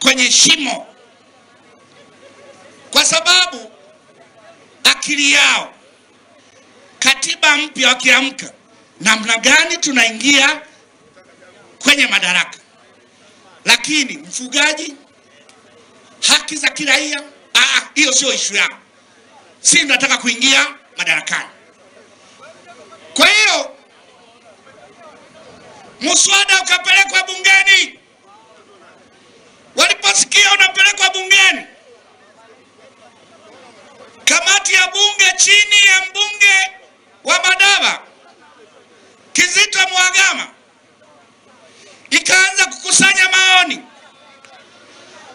kwenye shimo, kwa sababu akili yao katiba mpya wakiamka, namna gani tunaingia kwenye madaraka. Lakini mfugaji, haki za kiraia, hiyo sio issue yao. Sisi tunataka kuingia madarakani. Kwa hiyo muswada ukapelekwa bungeni. Waliposikia unapelekwa bungeni, kamati ya bunge chini ya mbunge wa Madaba Kizito Mhagama ikaanza kukusanya maoni.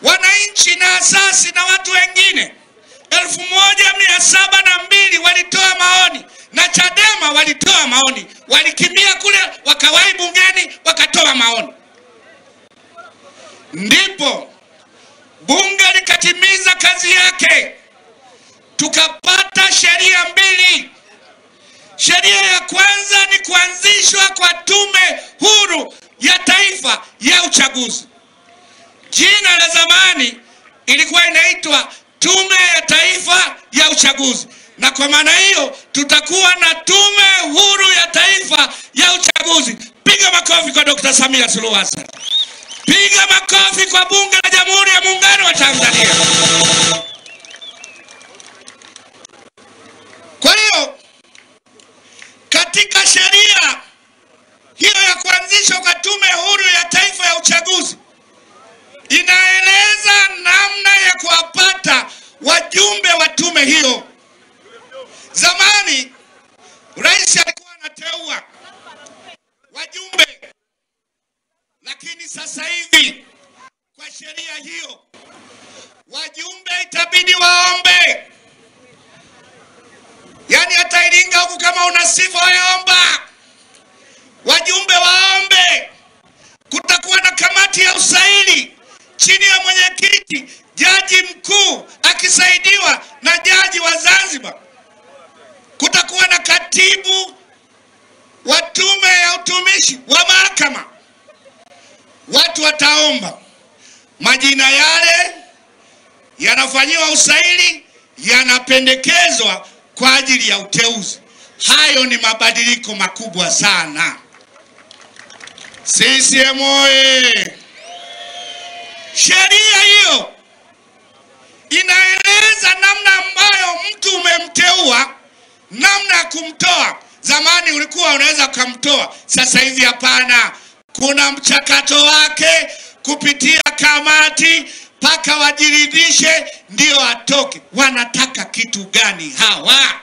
Wananchi na asasi na watu wengine 1702 walitoa maoni, na Chadema walitoa maoni. Walikimbia kule wakawai bungeni wakatoa maoni. Ndipo bunge likatimiza kazi yake, tukapata sheria mbili. Sheria ya kwanza ni kuanzishwa kwa Tume Huru ya Taifa ya Uchaguzi. Jina la zamani ilikuwa inaitwa Tume ya Taifa ya Uchaguzi, na kwa maana hiyo tutakuwa na Tume Huru ya Taifa ya Uchaguzi. Piga makofi kwa Dr. Samia Suluhu Hassan. Piga makofi kwa Bunge la Jamhuri ya Muungano wa Tanzania. Kwa hiyo katika sheria hiyo ya kuanzishwa kwa Tume Huru ya Taifa ya Uchaguzi inaeleza namna ya kuwapata wajumbe wa tume hiyo. Zamani rais alikuwa anateua wajumbe, lakini sasa hivi kwa sheria hiyo wajumbe itabidi waombe. Yani hata Iringa huku kama una sifa waomba, wajumbe waombe. Kutakuwa na kamati ya usaili chini ya mwenyekiti jaji mkuu akisaidiwa na jaji wa Zanzibar. Kutakuwa na katibu wa tume ya utumishi wa mahakama. Watu wataomba, majina yale yanafanyiwa usaili, yanapendekezwa kwa ajili ya uteuzi. Hayo ni mabadiliko makubwa sana. CCM oye! Sheria hiyo inaeleza namna ambayo mtu umemteua, namna ya kumtoa. Zamani ulikuwa unaweza kumtoa, sasa hivi hapana. Kuna mchakato wake kupitia kamati paka wajiridhishe ndio atoke. Wanataka kitu gani hawa?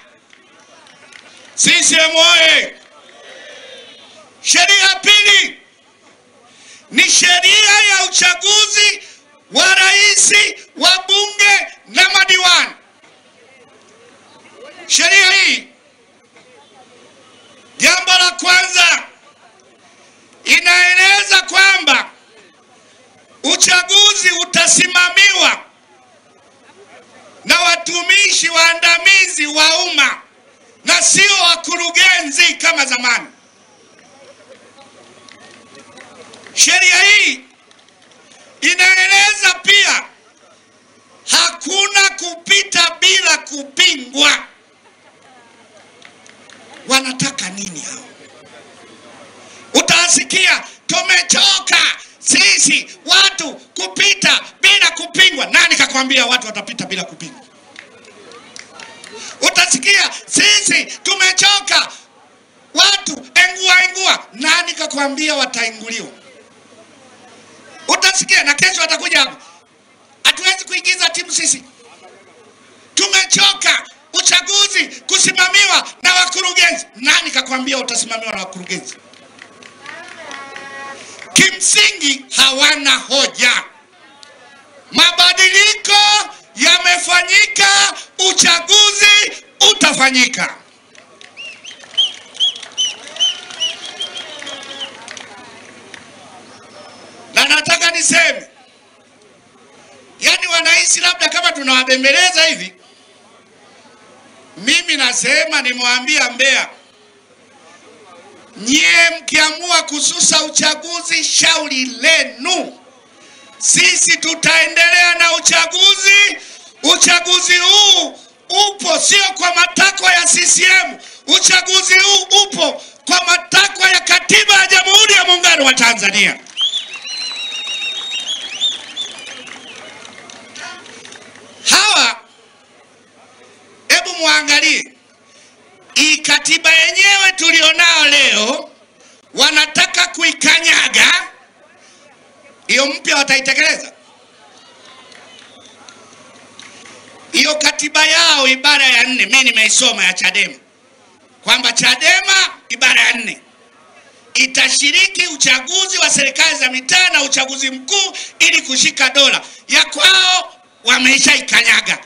CCM oye! Sheria pili ni sheria ya uchaguzi wa rais, wa bunge na madiwani. Sheria hii, jambo la kwanza, inaeleza kwamba uchaguzi utasimamiwa na watumishi waandamizi wa umma na sio wakurugenzi kama zamani. Sheria hii inaeleza pia hakuna kupita bila kupingwa. Wanataka nini hao? Utasikia tumechoka sisi watu kupita bila kupingwa. Nani kakwambia watu watapita bila kupingwa? Utasikia sisi tumechoka watu engua. Nani kakwambia watainguliwa? Utasikia na kesho atakuja hapa, hatuwezi kuingiza timu sisi, tumechoka uchaguzi kusimamiwa na wakurugenzi. Nani kakwambia utasimamiwa na wakurugenzi? Kimsingi hawana hoja. Mabadiliko yamefanyika, uchaguzi utafanyika. Na nataka niseme, yani wanahisi labda kama tunawabembeleza hivi. Mimi nasema, nimwambia Mbeya, nyie mkiamua kususa uchaguzi shauri lenu. Sisi tutaendelea na uchaguzi. Uchaguzi huu upo sio kwa matakwa ya CCM. Uchaguzi huu upo kwa matakwa ya katiba ya Jamhuri ya Muungano wa Tanzania. Hawa, hebu muangalie hii katiba yenyewe tulionao leo, wanataka kuikanyaga. Hiyo mpya wataitekeleza? Hiyo katiba yao ibara ya 4, mimi nimeisoma ya Chadema, kwamba Chadema ibara ya 4 itashiriki uchaguzi wa serikali za mitaa na uchaguzi mkuu ili kushika dola. Ya kwao wameisha ikanyaga.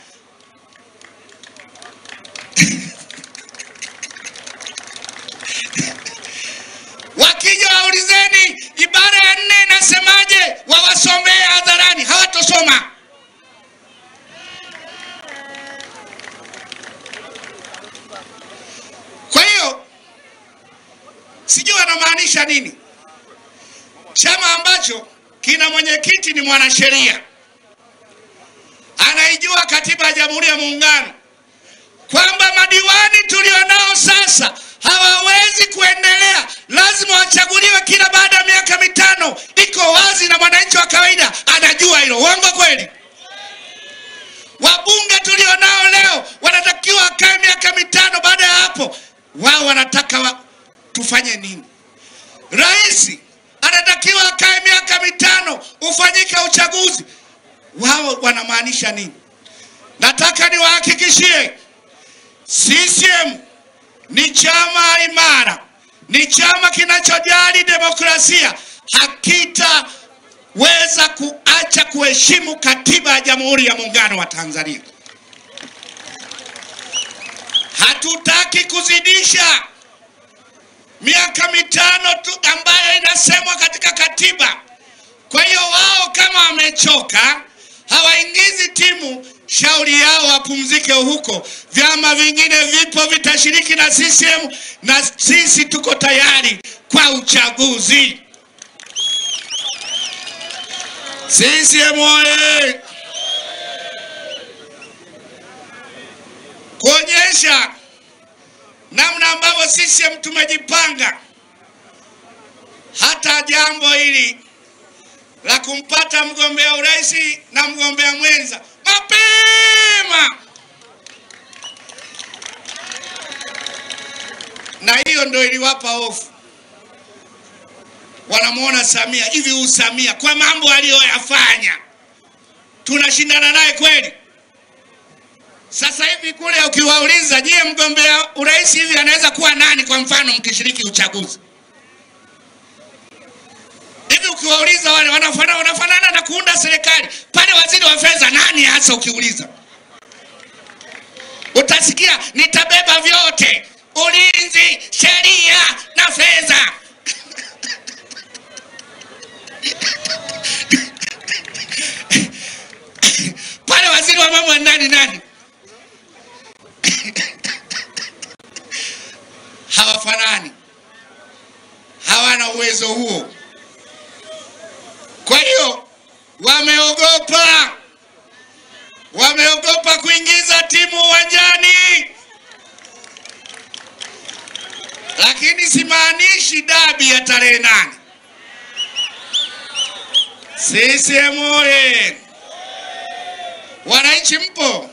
Wakija waulizeni ibara ya 4 inasemaje, wawasomee hadharani, hawatosoma. Kwa hiyo sijui anamaanisha nini. Chama ambacho kina mwenyekiti ni mwanasheria, anaijua katiba ya Jamhuri ya Muungano, kwamba madiwani tulionao sasa hawawezi kuendelea, lazima wachaguliwe kila baada ya miaka 5. Iko wazi na mwananchi wa kawaida anajua hilo. Uongo kweli? Wabunge tulionao leo wanatakiwa wakae miaka 5, baada ya hapo wao wanataka tufanye nini? Rais anatakiwa akae miaka 5 ufanyike uchaguzi. Wao wanamaanisha nini? Nataka niwahakikishie, CCM ni chama imara, ni chama kinachojali demokrasia. Hakitaweza kuacha kuheshimu katiba ya Jamhuri ya Muungano wa Tanzania. Hatutaki kuzidisha miaka 5 tu ambayo inasemwa katika katiba. Kwa hiyo wao kama wamechoka, hawaingizi timu, shauri yao wapumzike huko. Vyama vingine vipo vitashiriki na CCM, na sisi tuko tayari kwa uchaguzi. CCM oye! Kuonyesha namna ambavyo CCM tumejipanga, hata jambo hili la kumpata mgombea urais na mgombea mwenza mapema, na hiyo ndio iliwapa hofu. Wanamuona Samia, hivi usamia kwa mambo aliyoyafanya tunashindana naye kweli? Sasa hivi kule ukiwauliza, je, mgombea urais hivi anaweza kuwa nani kwa mfano mkishiriki uchaguzi? Hivi ukiwauliza wale wanafanana na kuunda serikali, pale waziri wa fedha nani hasa? Ukiuliza utasikia nitabeba vyote, ulinzi, sheria na fedha. Pale waziri wa mambo nani? Hawafanani, hawana uwezo huo. Kwa hiyo wameogopa kuingiza timu uwanjani. Lakini simaanishi dabi ya tarehe 8. CCM oye! Wananchi mpo?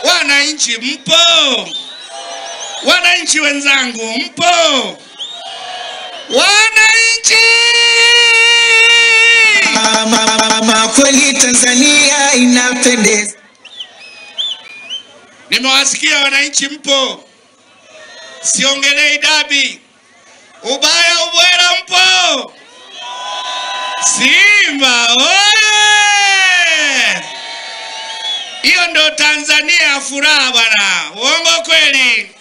Wananchi mpo? Wananchi wenzangu mpo? Wananchi! Mama kweli Tanzania inapendeza. Nimewasikia wananchi mpo. Siongelei dabi. Ubaya ubwela mpo? Simba oye! Hiyo ndo Tanzania furaha bwana. Uongo kweli?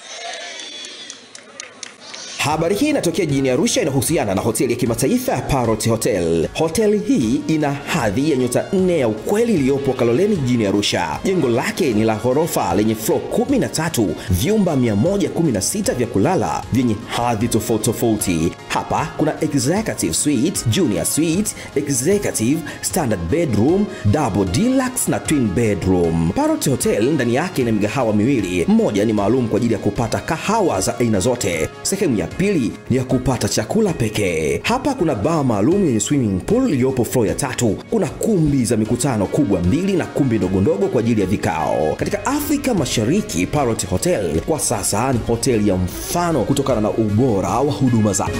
Habari hii inatokea jijini Arusha, inahusiana na hoteli ya kimataifa ya Parrot Hotel. Hoteli hii ina hadhi ya nyota 4 ya ukweli iliyopo Kaloleni jijini Arusha. Jengo lake ni la ghorofa lenye floor 13, vyumba 116 vya kulala vyenye hadhi tofauti. Hapa kuna executive suite, junior suite, executive, standard bedroom, double deluxe na twin bedroom. Parrot Hotel ndani yake ina migahawa miwili. Mmoja ni maalum kwa ajili ya kupata kahawa za aina zote. Sehemu ya pili ni ya kupata chakula pekee. Hapa kuna bar maalum yenye swimming pool iliyopo floor ya 3. Kuna kumbi za mikutano kubwa 2 na kumbi ndogo kwa ajili ya vikao. Katika Afrika Mashariki, Parrot Hotel kwa sasa ni hoteli ya mfano kutokana na ubora wa huduma zake.